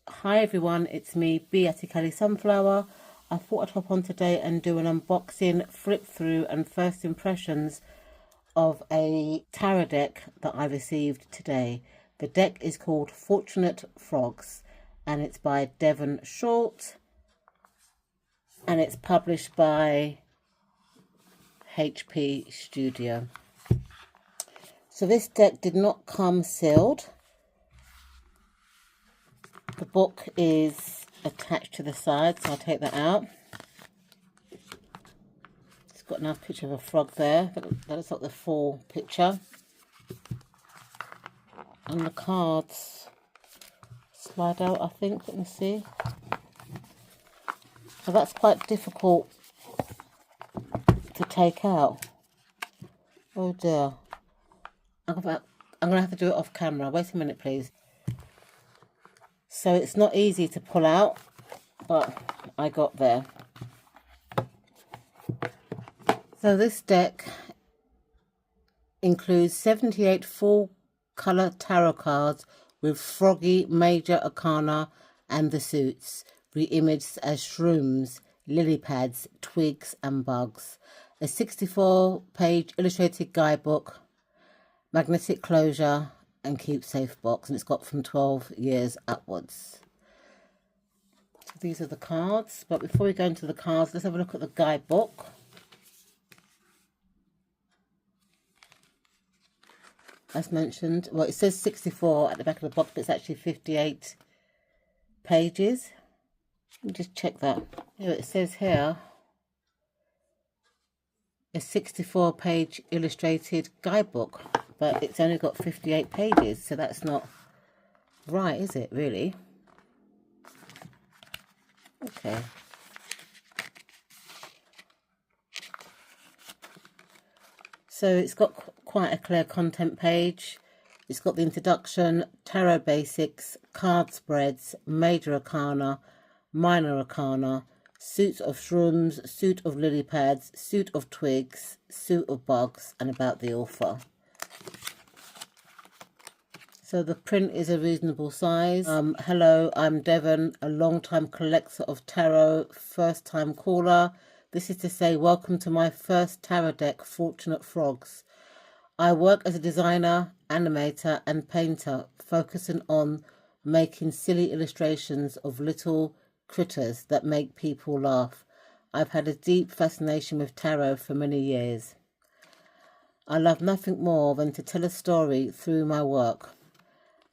Hi everyone, it's me, Kelly Sunflower. I thought I'd hop on today and do an unboxing, flip through and first impressions of a tarot deck that I received today. The deck is called Fortunate Frogs and it's by Devon Short and it's published by HP Studio. So this deck did not come sealed. The book is attached to the side, so I'll take that out. It's got a nice picture of a frog there. That is not the full picture. And the cards slide out, I think. Let me see. So that's quite difficult to take out. Oh dear. I'm going to have to do it off camera. Wait a minute, please. So it's not easy to pull out, but I got there. So this deck includes 78 full colour tarot cards with froggy major arcana and the suits, re-imaged as shrooms, lily pads, twigs and bugs. A 64-page illustrated guidebook, magnetic closure, and keep safe box, and it's got from 12 years upwards. So these are the cards, but before we go into the cards, let's have a look at the guidebook. As mentioned, well, it says 64 at the back of the box, but it's actually 58 pages. Let me just check that. Here it says here a 64-page illustrated guidebook, but it's only got 58 pages, so that's not right, is it, really? Okay. So it's got quite a clear content page. It's got the introduction, tarot basics, card spreads, major arcana, minor arcana, suit of shrooms, suit of lily pads, suit of twigs, suit of bugs, and about the author. So the print is a reasonable size. Hello, I'm Devon, a long-time collector of tarot, first-time caller. This is to say welcome to my first tarot deck, Fortunate Frogs. I work as a designer, animator and painter, focusing on making silly illustrations of little critters that make people laugh. I've had a deep fascination with tarot for many years. I love nothing more than to tell a story through my work.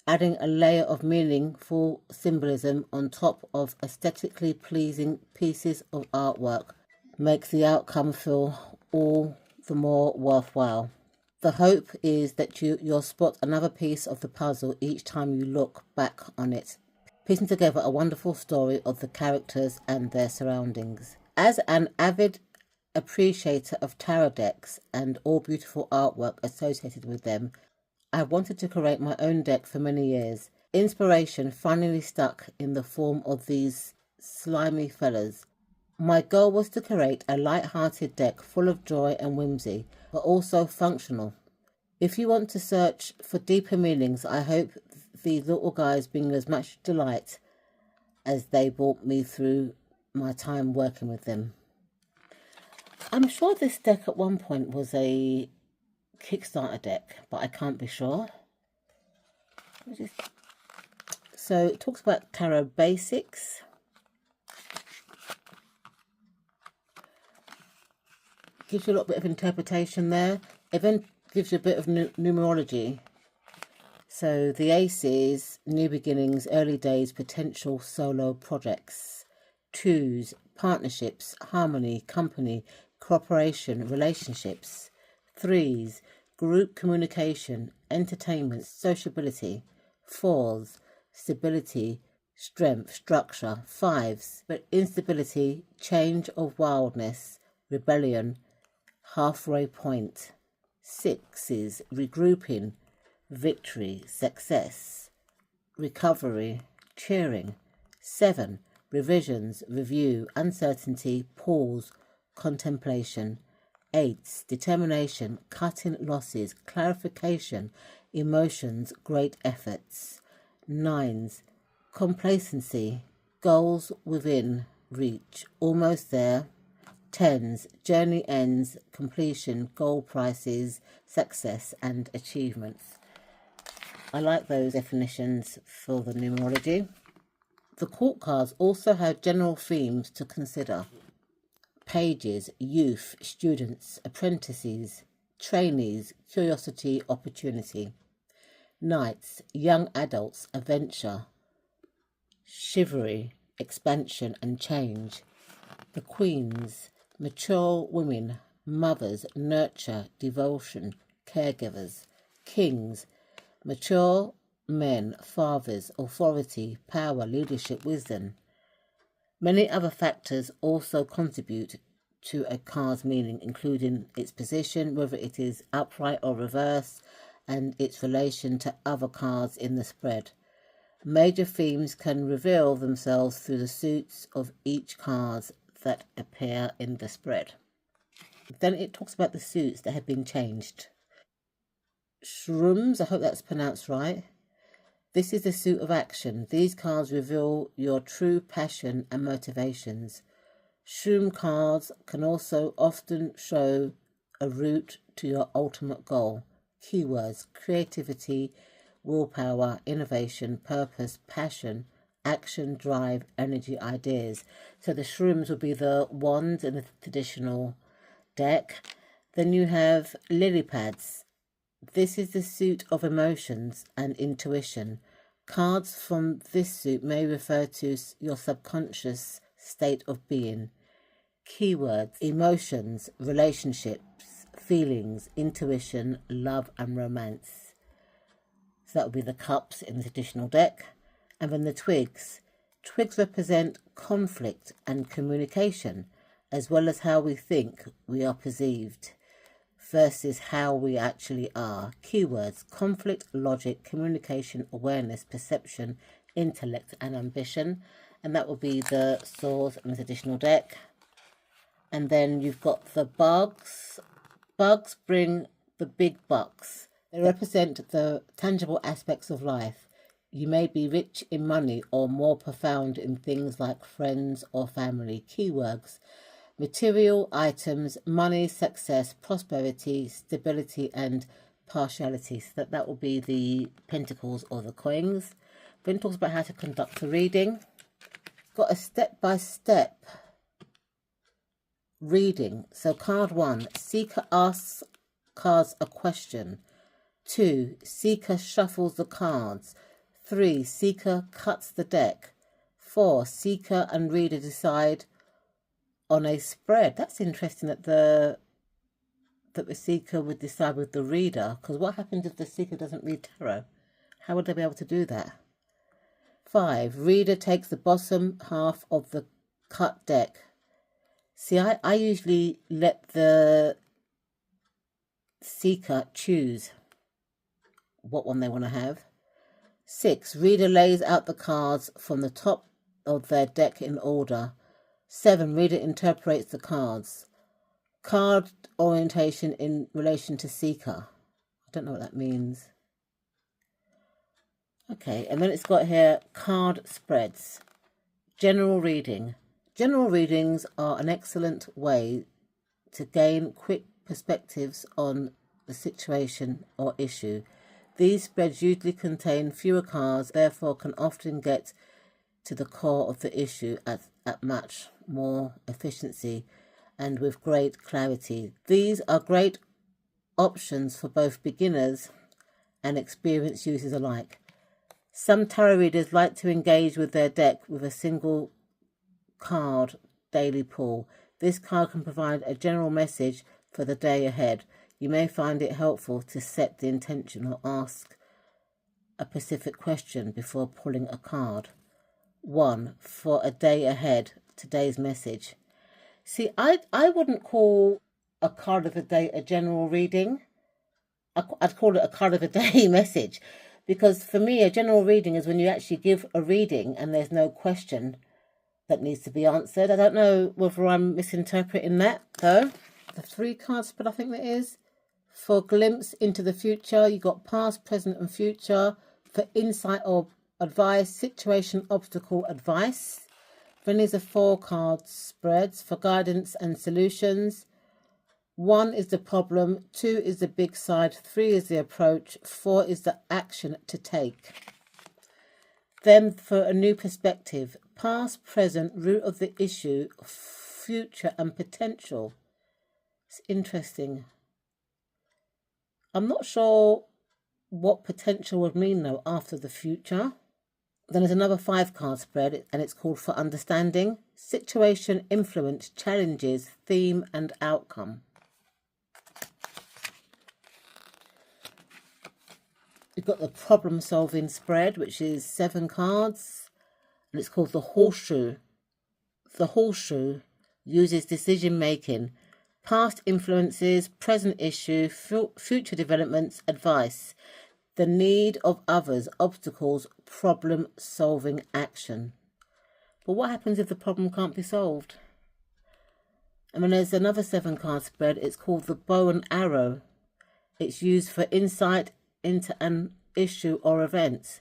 Adding a layer of meaningful symbolism on top of aesthetically pleasing pieces of artwork makes the outcome feel all the more worthwhile. The hope is that you'll spot another piece of the puzzle each time you look back on it, piecing together a wonderful story of the characters and their surroundings. As an avid appreciator of tarot decks and all beautiful artwork associated with them, I wanted to create my own deck for many years. Inspiration finally stuck in the form of these slimy fellas. My goal was to create a light-hearted deck full of joy and whimsy, but also functional. If you want to search for deeper meanings, I hope these little guys bring as much delight as they brought me through my time working with them. I'm sure this deck at one point was a Kickstarter deck, but I can't be sure. So it talks about tarot basics. Gives you a little bit of interpretation there. It then gives you a bit of numerology. So the aces, new beginnings, early days, potential solo projects. Twos, partnerships, harmony, company, cooperation, relationships. Threes, group communication, entertainment, sociability. Fours, stability, strength, structure. Fives, but instability, change of wildness, rebellion, halfway point. Sixes, regrouping, victory, success, recovery, cheering. 7, revisions, review, uncertainty, pause, contemplation. 8, determination, cutting losses, clarification, emotions, great efforts. 9, complacency, goals within reach, almost there. Tens, journey ends, completion, goal prices, success and achievements. I like those definitions for the numerology. The court cards also have general themes to consider. Pages, youth, students, apprentices, trainees, curiosity, opportunity. Knights, young adults, adventure, chivalry, expansion and change. The queens, mature women, mothers, nurture, devotion, caregivers. Kings, mature men, fathers, authority, power, leadership, wisdom. Many other factors also contribute to a card's meaning, including its position, whether it is upright or reversed, and its relation to other cards in the spread. Major themes can reveal themselves through the suits of each card that appear in the spread. Then it talks about the suits that have been changed. Shrooms, I hope that's pronounced right. This is the suit of action. These cards reveal your true passion and motivations. Shroom cards can also often show a route to your ultimate goal. Keywords: creativity, willpower, innovation, purpose, passion, action, drive, energy, ideas. So the shrooms will be the wands in the traditional deck. Then you have lily pads. This is the suit of emotions and intuition. Cards from this suit may refer to your subconscious state of being. Keywords: emotions, relationships, feelings, intuition, love and romance. So that would be the cups in the traditional deck. And then the twigs. Twigs represent conflict and communication, as well as how we think we are perceived versus how we actually are. Keywords: conflict, logic, communication, awareness, perception, intellect and ambition. And that will be the swords in the traditional deck. And then you've got the bugs. Bugs bring the big bucks. They represent the tangible aspects of life. You may be rich in money or more profound in things like friends or family. Keywords: material items, money, success, prosperity, stability and partiality. So that will be the pentacles or the coins. Then it talks about how to conduct a reading. Got a step-by-step reading. So card 1, seeker asks cards a question. 2, seeker shuffles the cards. 3, seeker cuts the deck. 4, seeker and reader decide on a spread. That's interesting that the seeker would decide with the reader, because what happens if the seeker doesn't read tarot? How would they be able to do that? 5, reader takes the bottom half of the cut deck. See, I usually let the seeker choose what one they want to have. 6, reader lays out the cards from the top of their deck in order. 7, reader interprets the cards. Card orientation in relation to seeker. I don't know what that means. Okay, and then it's got here card spreads. General reading. General readings are an excellent way to gain quick perspectives on the situation or issue. These spreads usually contain fewer cards, therefore can often get to the core of the issue at much more efficiency and with great clarity. These are great options for both beginners and experienced users alike. Some tarot readers like to engage with their deck with a single card daily pull. This card can provide a general message for the day ahead. You may find it helpful to set the intention or ask a specific question before pulling a card. 1, for a day ahead, today's message. See, I wouldn't call a card of the day a general reading. I'd call it a card of the day message, because for me, a general reading is when you actually give a reading and there's no question that needs to be answered. I don't know whether I'm misinterpreting that, though. The 3 card spread, I think that is. For glimpse into the future, you got past, present and future. For insight or advice, situation, obstacle, advice. Then these are 4 card spreads for guidance and solutions. 1 is the problem, 2 is the big side, 3 is the approach, 4 is the action to take. Then for a new perspective, past, present, root of the issue, future and potential. It's interesting. I'm not sure what potential would mean though after the future. Then there's another 5 card spread and it's called for understanding, situation, influence, challenges, theme and outcome. We've got the problem solving spread, which is 7 cards, and it's called the horseshoe. The horseshoe uses decision making, past influences, present issue, future developments, advice, the need of others, obstacles, problem solving action. But what happens if the problem can't be solved? And then there's another 7 card spread, it's called the bow and arrow. It's used for insight into an issue or event.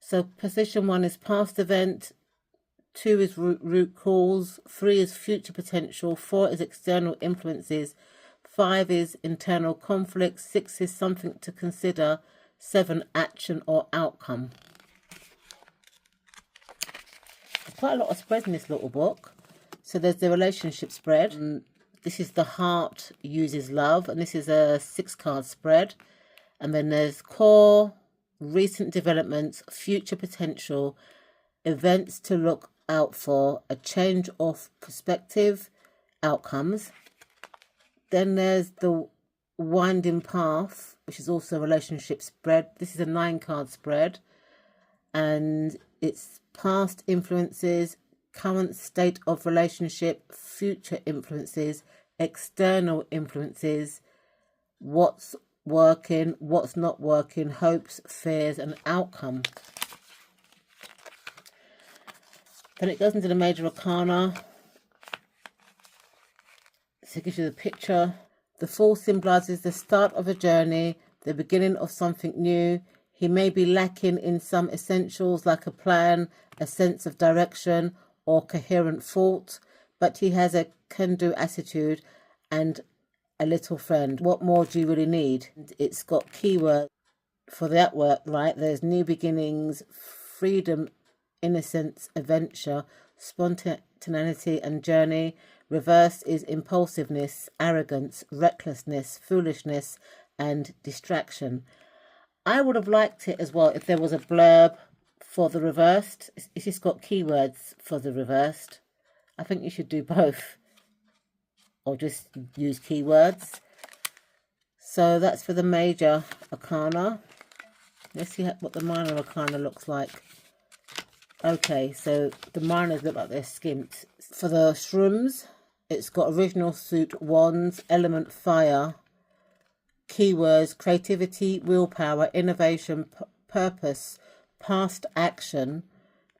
So position 1 is past event, 2 is root cause, 3 is future potential, 4 is external influences, 5 is internal conflict, 6 is something to consider, 7 action or outcome. There's quite a lot of spreads in this little book. So there's the relationship spread. This is the heart uses love, and this is a 6 card spread. And then there's core, recent developments, future potential, events to look out for, a change of perspective, outcomes. Then there's the winding path, which is also a relationship spread. This is a 9 card spread and it's past influences, current state of relationship, future influences, external influences, what's working, what's not working, hopes, fears and outcome. Then it goes into the major arcana. So it gives you the picture. The Fool symbolizes the start of a journey, the beginning of something new. He may be lacking in some essentials like a plan, a sense of direction or coherent thought, but he has a can-do attitude and a little friend. What more do you really need? It's got keywords for that word, right? There's new beginnings, freedom, innocence, adventure, spontaneity and journey. Reversed is impulsiveness, arrogance, recklessness, foolishness and distraction. I would have liked it as well if there was a blurb for the reversed. It's just got keywords for the reversed. I think you should do both or just use keywords. So that's for the major arcana. Let's see what the minor arcana looks like. Okay, so the minors look like they're skimped. For the shrooms, it's got original suit, wands, element fire, keywords, creativity, willpower, innovation, purpose, past action,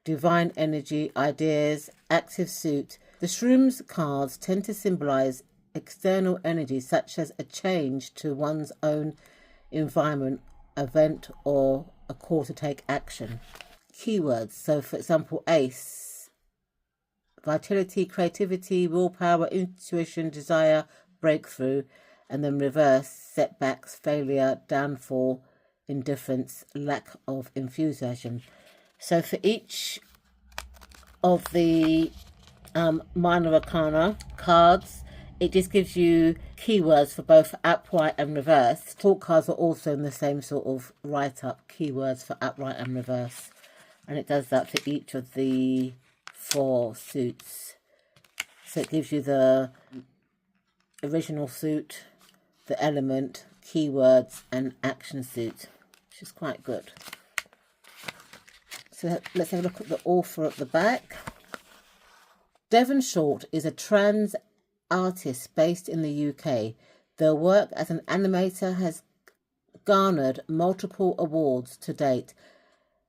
divine energy, ideas, active suit. The shrooms cards tend to symbolize external energy such as a change to one's own environment, event or a call to take action. Keywords, so for example, ace, vitality, creativity, willpower, intuition, desire, breakthrough, and then reverse, setbacks, failure, downfall, indifference, lack of enthusiasm. So for each of the minor arcana cards, it just gives you keywords for both upright and reverse. Talk cards are also in the same sort of write-up, keywords for upright and reverse. And it does that for each of the 4 suits. So it gives you the original suit, the element, keywords and action suit, which is quite good. So let's have a look at the author at the back. Devon Short is a trans artist based in the UK. Their work as an animator has garnered multiple awards to date,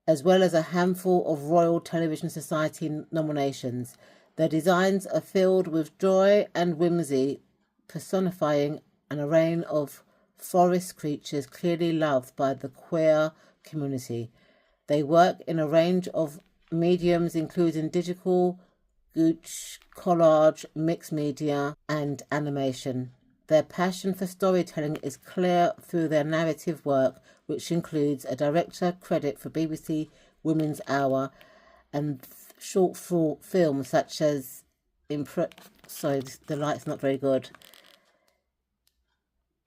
as well as a handful of Royal Television Society nominations. Their designs are filled with joy and whimsy, personifying an array of forest creatures clearly loved by the queer community. They work in a range of mediums, including digital, gouache, collage, mixed media, and animation. Their passion for storytelling is clear through their narrative work, which includes a director credit for BBC Women's Hour and short films such as sorry, the light's not very good.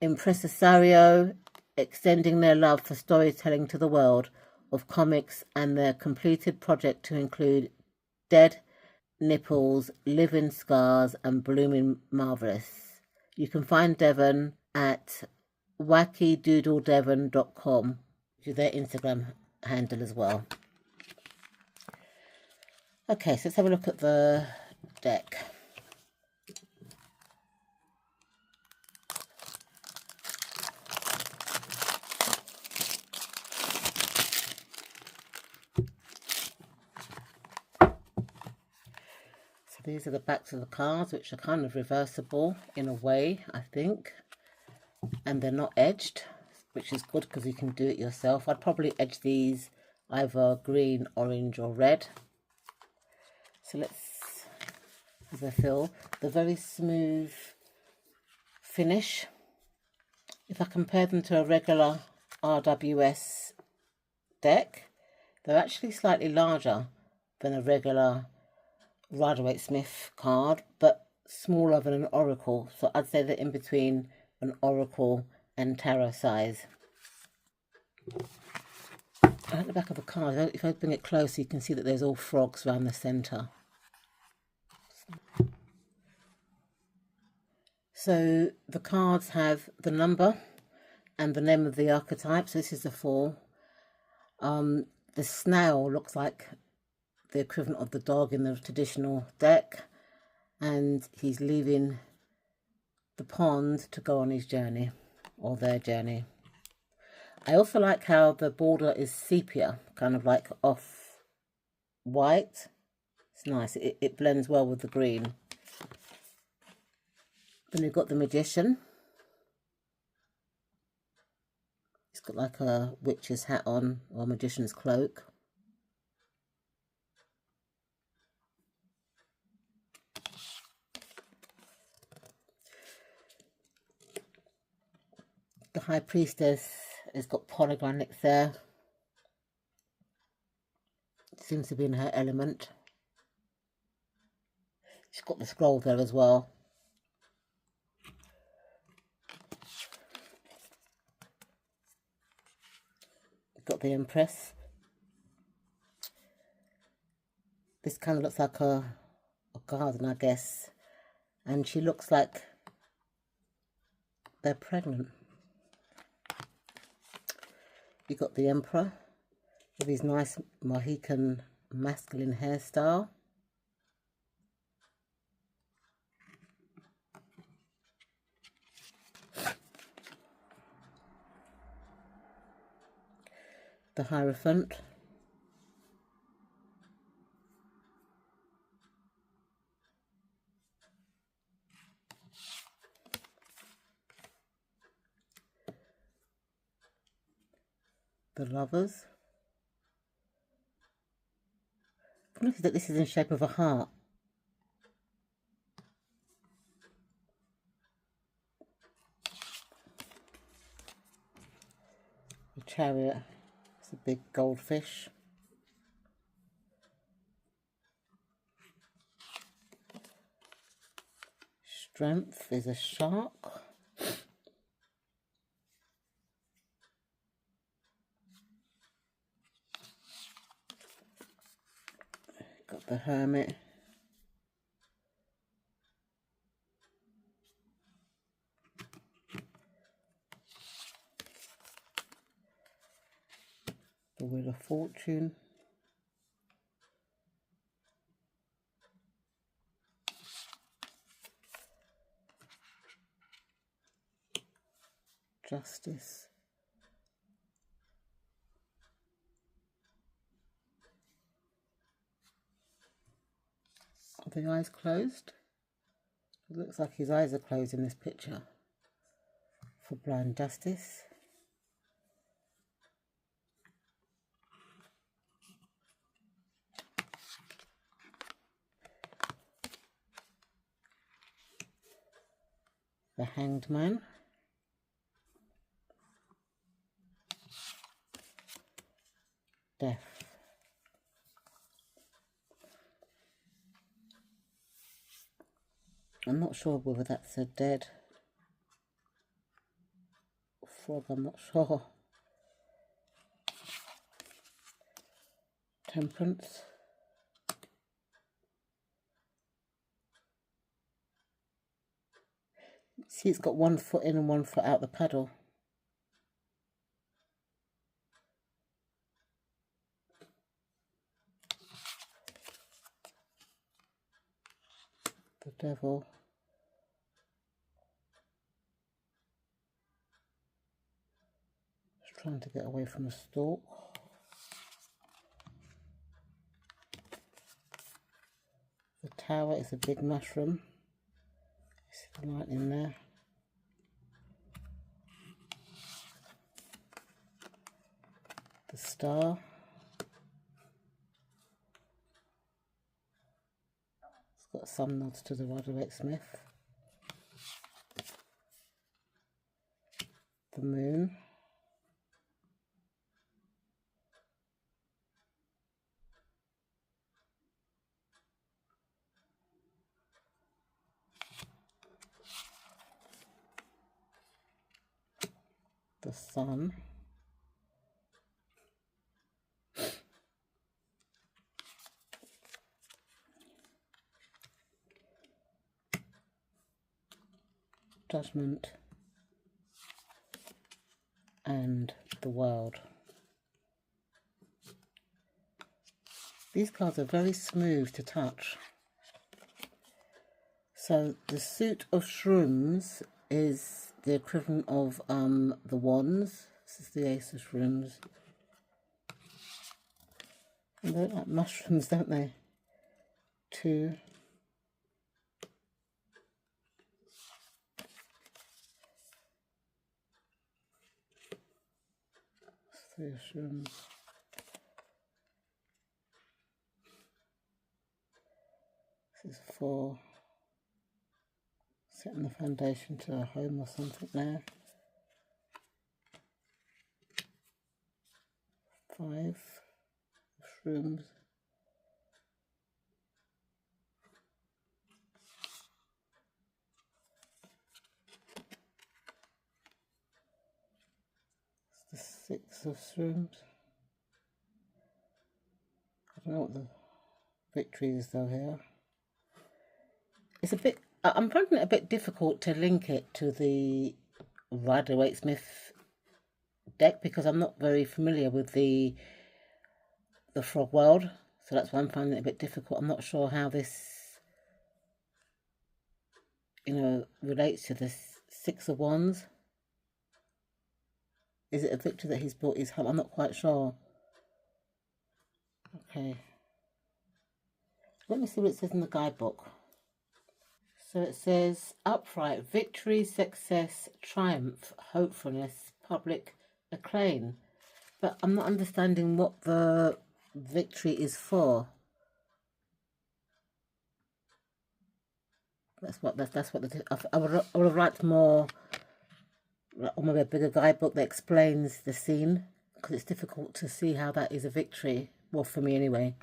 Impresario, extending their love for storytelling to the world of comics, and their completed project to include Dead Nipples, Living Scars, and Blooming Marvelous. You can find Devon at wackydoodledevon.com, which is their Instagram handle as well. Okay, so let's have a look at the deck. So these are the backs of the cards, which are kind of reversible in a way, I think. And they're not edged, which is good because you can do it yourself. I'd probably edge these either green, orange or red. So let's have a feel. The very smooth finish. If I compare them to a regular RWS deck, they're actually slightly larger than a regular Rider-Waite-Smith card, but smaller than an Oracle. So I'd say they're in between an Oracle and Tarot size. At the back of the card, if I bring it closer, you can see that there's all frogs around the centre. So the cards have the number and the name of the archetype. So this is the 4. The snail looks like the equivalent of the dog in the traditional deck, and he's leaving the pond to go on his journey, or their journey. I also like how the border is sepia, kind of like off white. It's nice, it blends well with the green. Then we've got the magician. He's got like a witch's hat on, or a magician's cloak. The high priestess has got pomegranates there. Seems to be in her element. She's got the scroll there as well. Got the Empress. This kind of looks like a garden, I guess. And she looks like they're pregnant. You got the Emperor with his nice Mohican masculine hairstyle. The Hierophant. The Lovers. Notice that this is in the shape of a heart. The Chariot. It's a big goldfish. Strength is a shark. Got the Hermit. The Wheel of Fortune. Justice. Are the eyes closed? It looks like his eyes are closed in this picture. For Blind Justice. The Hanged Man. Death. I'm not sure whether that's a dead frog, I'm not sure. Temperance. See, it's got 1 foot in and 1 foot out the paddle. The Devil. Just trying to get away from the stalk. The Tower is a big mushroom. See the light in there. The Star. It's got some nods to the Rider-Waite-Smith. The Moon. The Sun. Judgment. And the World. These cards are very smooth to touch. So the Suit of Shrooms is the equivalent of the Wands. This is the Ace of Shrooms. They look like mushrooms, don't they? 2. 3 of Shrooms. This is 4. Setting the foundation to a home or something there. 5 shrooms. It's the 6 of shrooms. I don't know what the victory is though here. It's a bit, I'm finding it a bit difficult to link it to the Rider-Waite-Smith deck because I'm not very familiar with the frog world, so that's why I'm finding it a bit difficult. I'm not sure how this, relates to the 6 of Wands. Is it a victory that he's brought his home? I'm not quite sure. Okay. Let me see what it says in the guidebook. So it says upright, victory, success, triumph, hopefulness, public acclaim. But I'm not understanding what the victory is for. That's what I would have liked more, or maybe a bigger guidebook that explains the scene, because it's difficult to see how that is a victory. Well, for me anyway.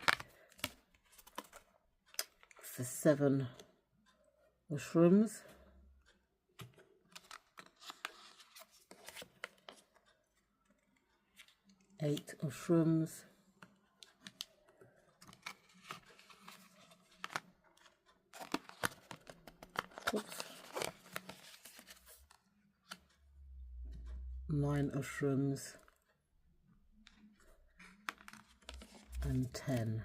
It's the 7 of shrooms. Eight of shrooms. Oops. 9 of shrooms. And 10.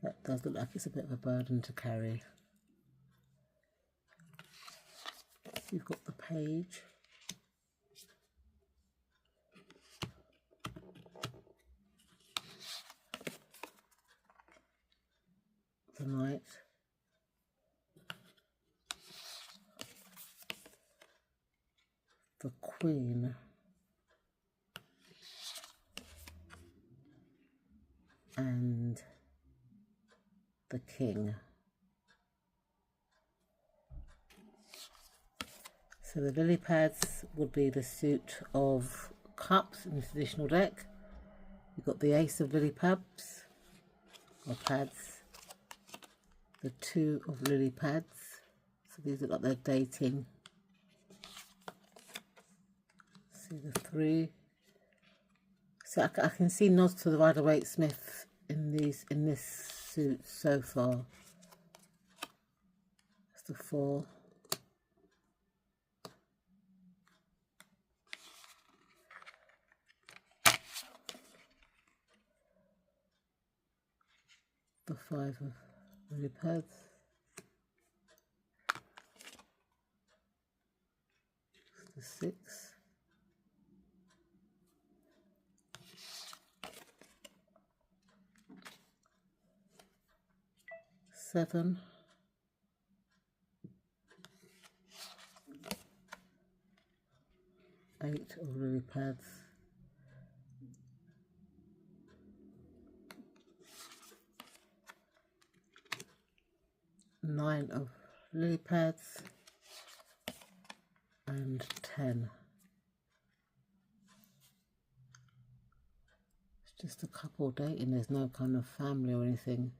That does look like it's a bit of a burden to carry. So you've got the page. The Knight. The Queen. And the King. So the lily pads would be the suit of cups in the traditional deck. You've got the ace of lily pads, or pads, the two of lily pads. So these look like they're dating. See the three. So I can see nods to the Rider-Waite-Smith in this suit so far. That's the four. The five of lily pads. The six. Seven. Eight of lily pads. Nine of lily pads. And 10. It's just a couple dating, there's no kind of family or anything.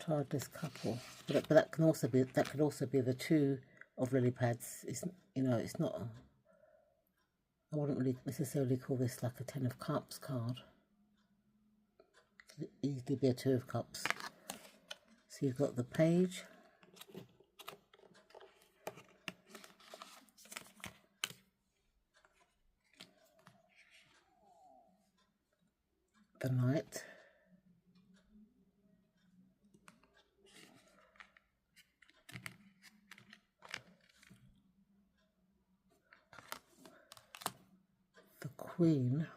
Childless couple. But that can also be the two of lily pads. It's, you know, it's not, I wouldn't really necessarily call this like a 10 of cups card. It could easily be a 2 of cups. So you've got the page, the knight, the queen,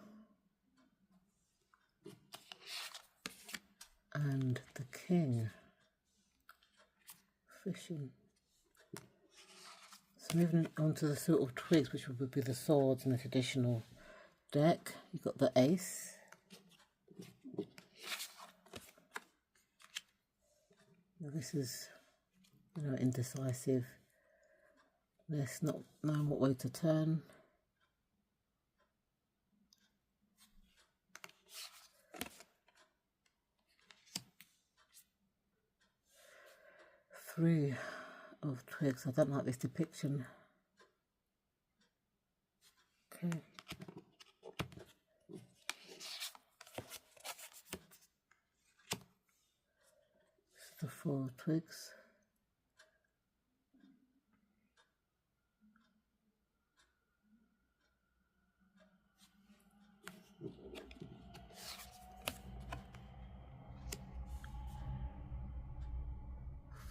and the king. Fishing. So moving on to the suit of twigs, which would be the swords in the traditional deck. You've got the ace. Now this is, you know, indecisive. This not knowing what way to turn. Three of twigs. I don't like this depiction. Okay. The 4 of twigs.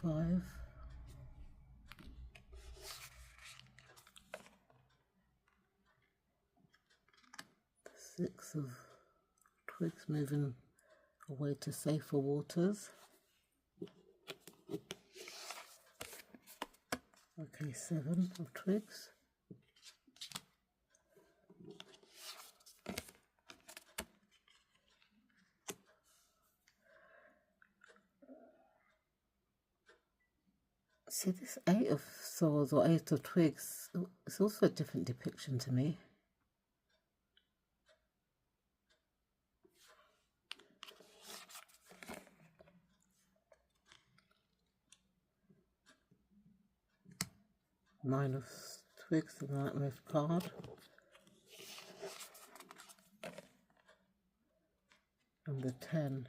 Five. The 6 of twigs, moving away to safer waters. Okay, 7 of twigs. See, this 8 of swords or 8 of twigs, it's also a different depiction to me. Nine of twigs, the nightmare card. And the 10.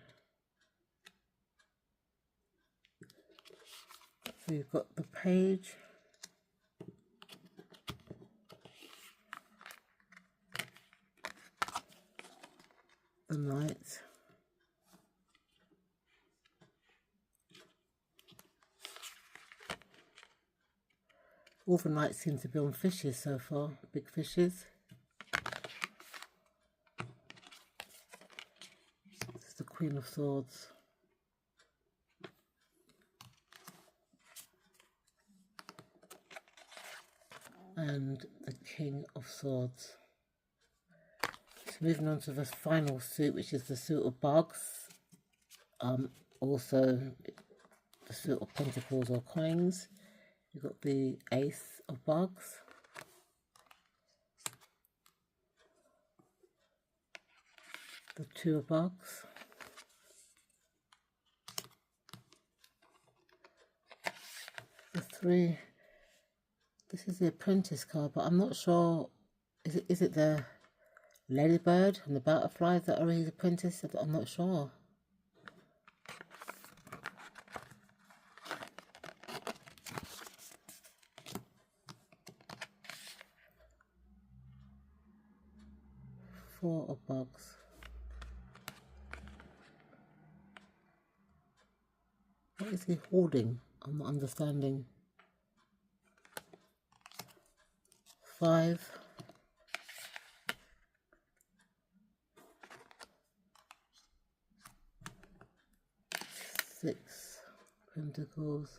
So you've got the page, the knight, all the knights seem to be on fishes so far, big fishes. This is the Queen of Swords. And the King of Swords. So moving on to the final suit, which is the suit of bugs. Also the suit of pentacles or coins. You've got the Ace of Bugs, the Two of Bugs, the Three. This is the Apprentice card, but I'm not sure. Is it the Ladybird and the butterflies that are his apprentice? I'm not sure. Four of Bugs. What is he holding? I'm not understanding. Five. Six Pentacles.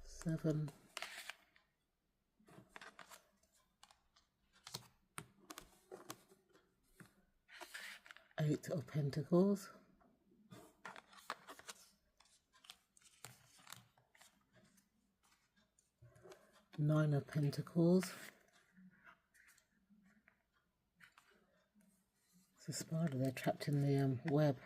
Seven. Eight of Pentacles. Nine of Pentacles. It's a spider, they're trapped in the web.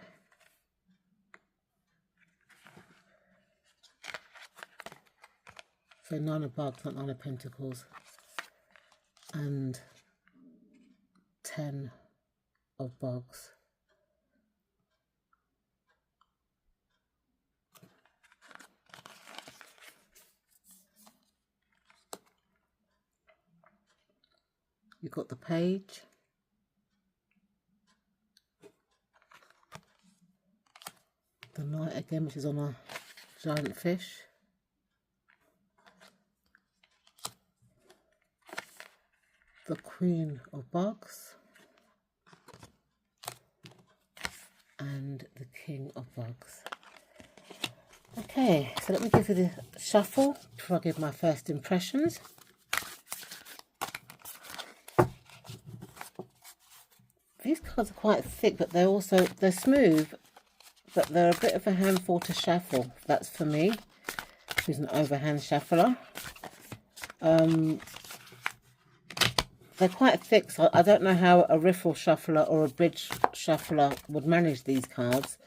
So Nine of Bugs, not Nine of Pentacles. And 10 of Bugs. You've got the Page, the Knight again, which is on a giant fish, the Queen of Bugs, and the King of Bugs. Okay, so let me give you the shuffle before I give my first impressions. These cards are quite thick, but they're smooth, but they're a bit of a handful to shuffle. That's for me, who's an overhand shuffler. They're quite thick, so I don't know how a riffle shuffler or a bridge shuffler would manage these cards,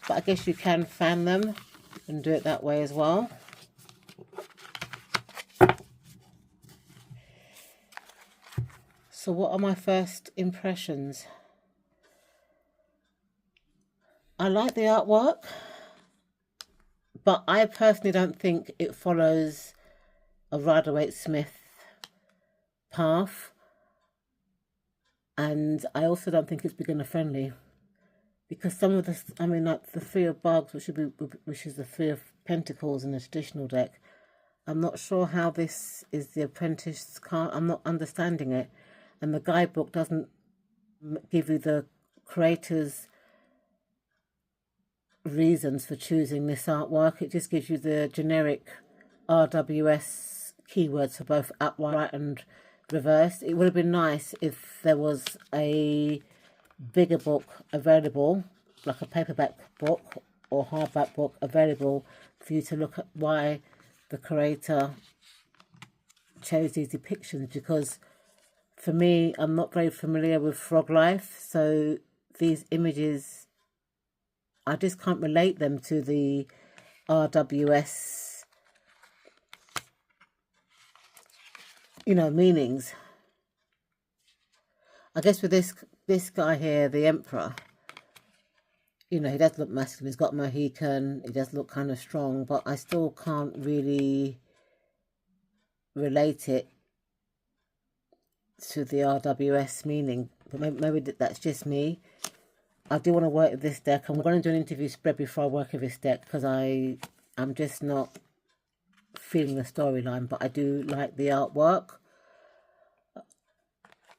but I guess you can fan them and do it that way as well. So what are my first impressions? I like the artwork, but I personally don't think it follows a Rider-Waite-Smith path, and I also don't think it's beginner friendly, because some of the, I mean, like the Three of Bugs, which is the Three of Pentacles in the traditional deck, I'm not sure how this is the Apprentice card. I'm not understanding it, and the guidebook doesn't give you the creator's reasons for choosing this artwork. It just gives you the generic RWS keywords for both upright and reversed. It would have been nice if there was a bigger book available, like a paperback book or hardback book available for you to look at why the creator chose these depictions, because for me, I'm not very familiar with frog life, so these images, I just can't relate them to the RWS, meanings. I guess with this guy here, the Emperor, he does look masculine. He's got Mohican. He does look kind of strong, but I still can't really relate it to the RWS meaning. But maybe that's just me. I do want to work with this deck. I'm going to do an interview spread before I work with this deck, because I'm just not feeling the storyline, but I do like the artwork.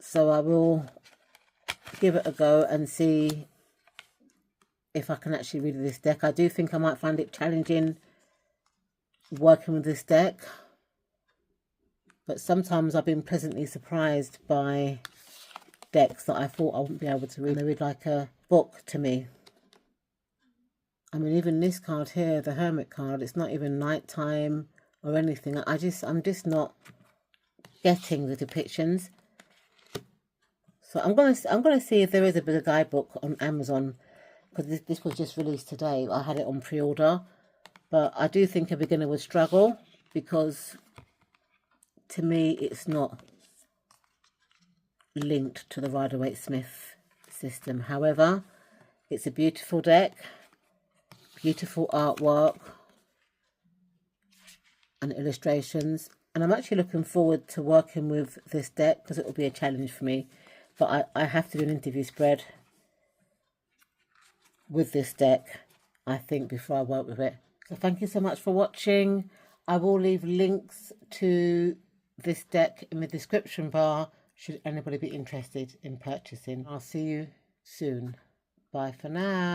So I will give it a go and see if I can actually read this deck. I do think I might find it challenging working with this deck, but sometimes I've been pleasantly surprised by decks that I thought I wouldn't be able to read. They read like a book to me. I mean, even this card here, the Hermit card, it's not even nighttime or anything. I'm just not getting the depictions. So I'm gonna see if there is a bigger guidebook on Amazon, because this was just released today. I had it on pre-order, but I do think a beginner would struggle, because to me it's not linked to the Rider-Waite-Smith system. However, it's a beautiful deck, beautiful artwork and illustrations, and I'm actually looking forward to working with this deck, because it will be a challenge for me. But I have to do an interview spread with this deck, I think, before I work with it. So thank you so much for watching. I will leave links to this deck in the description bar should anybody be interested in purchasing. I'll see you soon. Bye for now.